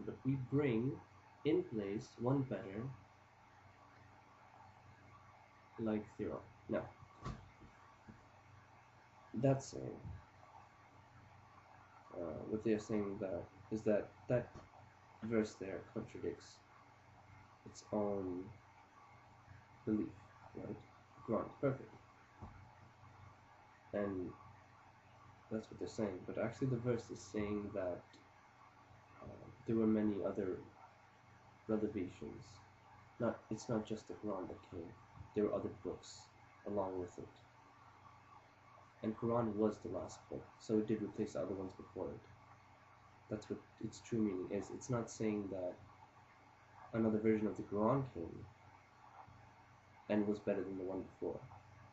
but we bring in place one better, like zero. Now, that's saying, what they're saying that is that verse there contradicts its own belief, right? Quran, perfect. And that's what they're saying. But actually the verse is saying that there were many other revelations. It's not just the Quran that came. There were other books along with it. And Quran was the last book, so it did replace the other ones before it. That's what its true meaning is. It's not saying that another version of the Quran came and was better than the one before,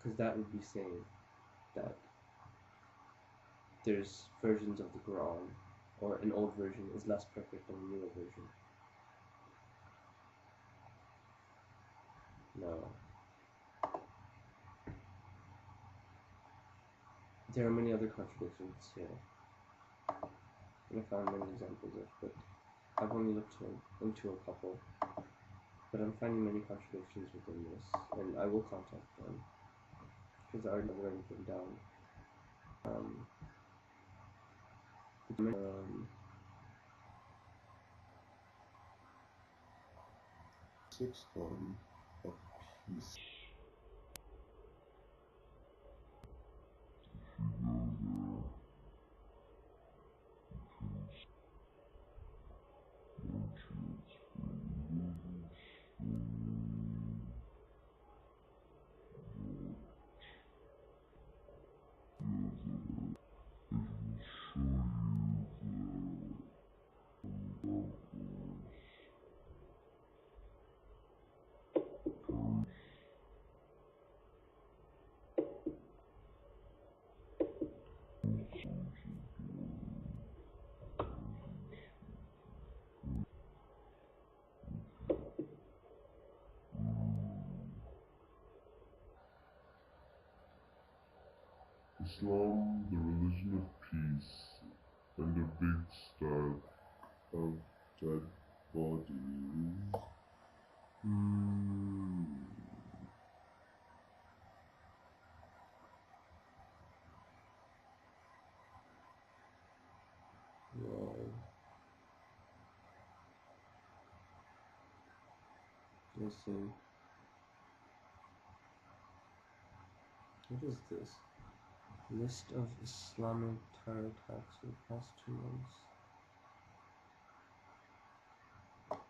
because that would be saying that there's versions of the Quran, or an old version is less perfect than a newer version. No. There are many other contradictions here, and I found many examples of, but I've only looked into a couple. But I'm finding many contradictions within this, and I will contact them, because I already have everything down. 6 of peace. Islam, the religion of peace, and the big style of dead bodies. Wow. Let's see. What is this? List of Islamic terror attacks in the past 2 months.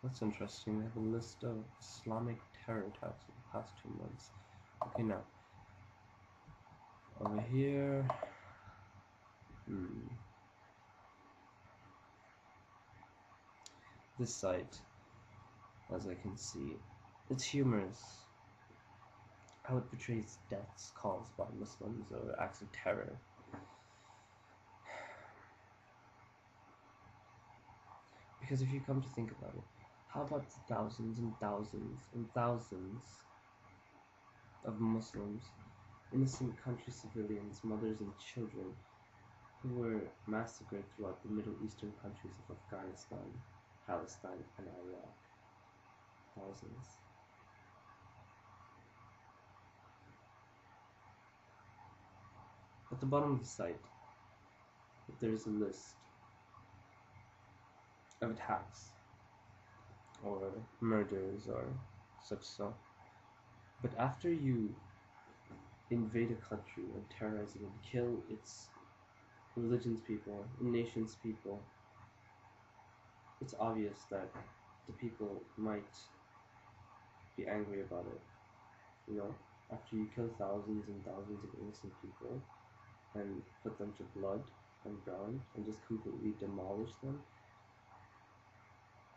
That's interesting. They have a list of Islamic terror attacks in the past 2 months. Okay, now over here. This site, as I can see, it's humorous how it portrays deaths caused by Muslims or acts of terror. Because if you come to think about it, how about the thousands and thousands and thousands of Muslims, innocent country civilians, mothers and children, who were massacred throughout the Middle Eastern countries of Afghanistan, Palestine, and Iraq? Thousands. At the bottom of the site, there is a list of attacks or murders or such stuff. But after you invade a country and terrorize it and kill its religion's people, nation's people, it's obvious that the people might be angry about it. You know, after you kill thousands and thousands of innocent people and put them to blood and ground and just completely demolish them,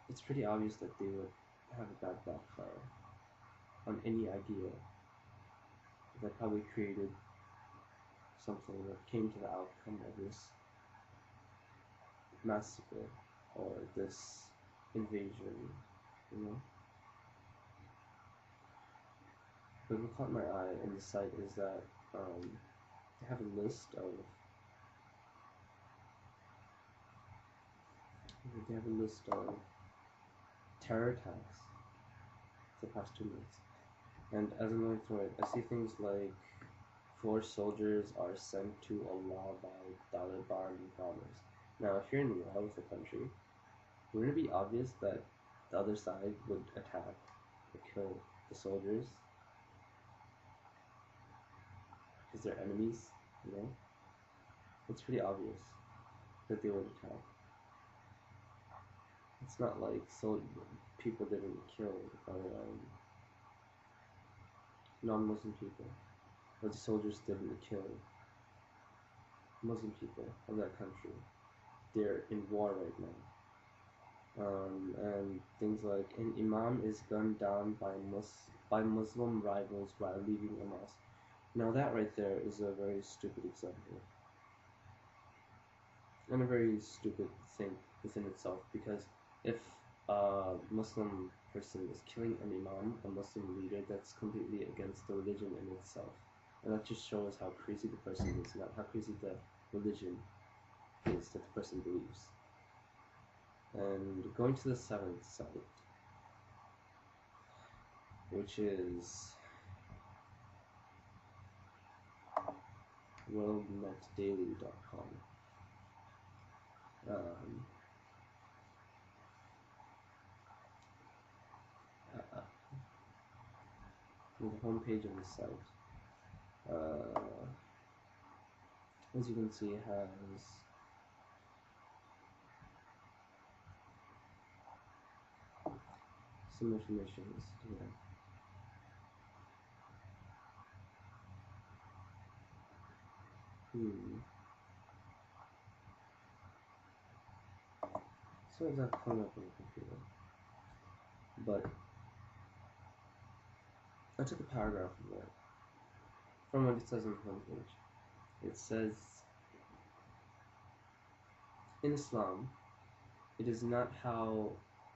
it's pretty obvious that they would have a bad backfire on any idea that how we created something that came to the outcome of this massacre or this invasion, you know. But what caught my eye in the site is that they have a list of terror attacks the past 2 months. And as I'm going through it, I see things like 4 soldiers are sent to Allah by Taliban farmers. Now, if you're in war with a country, wouldn't it be obvious that the other side would attack or kill the soldiers? Because they're enemies, you know? It's pretty obvious that they would attack. It's not like people didn't kill non-Muslim people, or the soldiers didn't kill Muslim people of that country. They're in war right now. And things like an imam is gunned down by Muslim rivals while leaving a mosque. Now that right there is a very stupid example. And a very stupid thing within itself, because if a Muslim person is killing an imam, a Muslim leader, that's completely against the religion in itself. And that just shows how crazy the person is, not how crazy the religion is that the person believes. And going to the 7th site, which is worldnetdaily.com. The homepage of the site, as you can see, has some information here. So it's not coming up on the computer, but I took a paragraph of that from what it says on the homepage. It says, in Islam, it is not how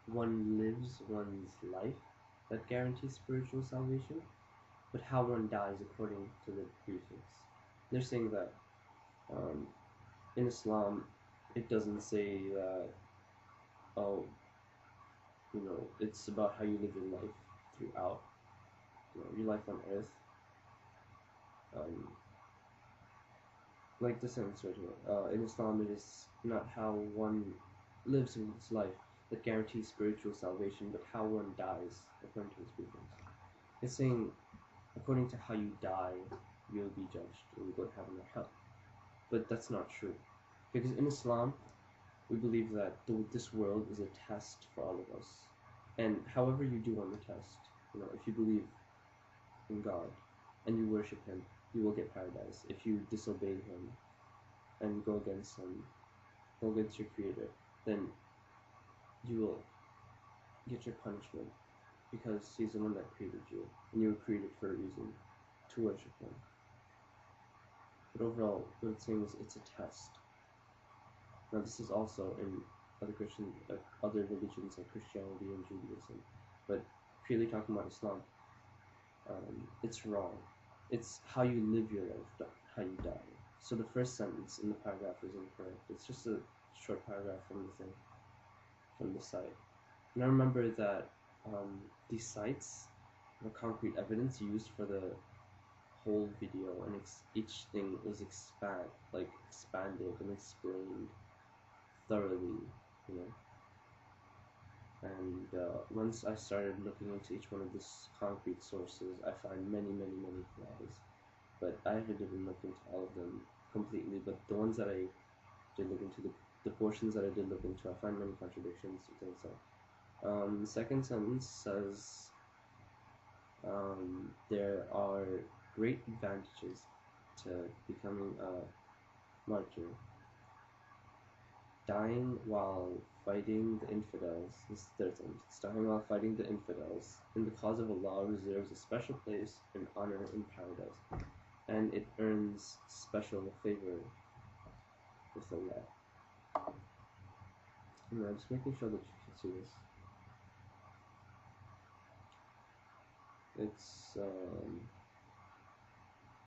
one lives one's life that guarantees spiritual salvation, but how one dies according to the briefings. They're saying that in Islam, it doesn't say that, oh, it's about how you live your life throughout, your life on earth. Like the sentence right here, in Islam, it is not how one lives his life that guarantees spiritual salvation, but how one dies according to his briefings. It's saying, according to how you die, you'll be judged, and you go to heaven or hell. But that's not true, because in Islam, we believe that this world is a test for all of us, and however you do on the test, if you believe in God and you worship Him, you will get paradise. If you disobey Him and go against your Creator, then you will get your punishment, because He's the one that created you, and you were created for a reason, to worship Him. But overall, what it's saying is it's a test. Now, this is also in other religions like Christianity and Judaism, but purely talking about Islam, it's wrong. It's how you live your life, not how you die. So the first sentence in the paragraph is incorrect. It's just a short paragraph from the site. And I remember that these sites were concrete evidence used for the whole video, and each thing was expanded and explained thoroughly, And once I started looking into each one of these concrete sources, I find many, many, many flaws. But I haven't even looked into all of them completely, but the ones that I did look into, the portions that I did look into, I find many contradictions within itself. The second sentence says, there are great advantages to becoming a martyr. Dying while fighting the infidels, this is the third sentence. Dying while fighting the infidels in the cause of Allah reserves a special place and honor in paradise, and it earns special favor with Allah. And I'm just making sure that you can see this. It's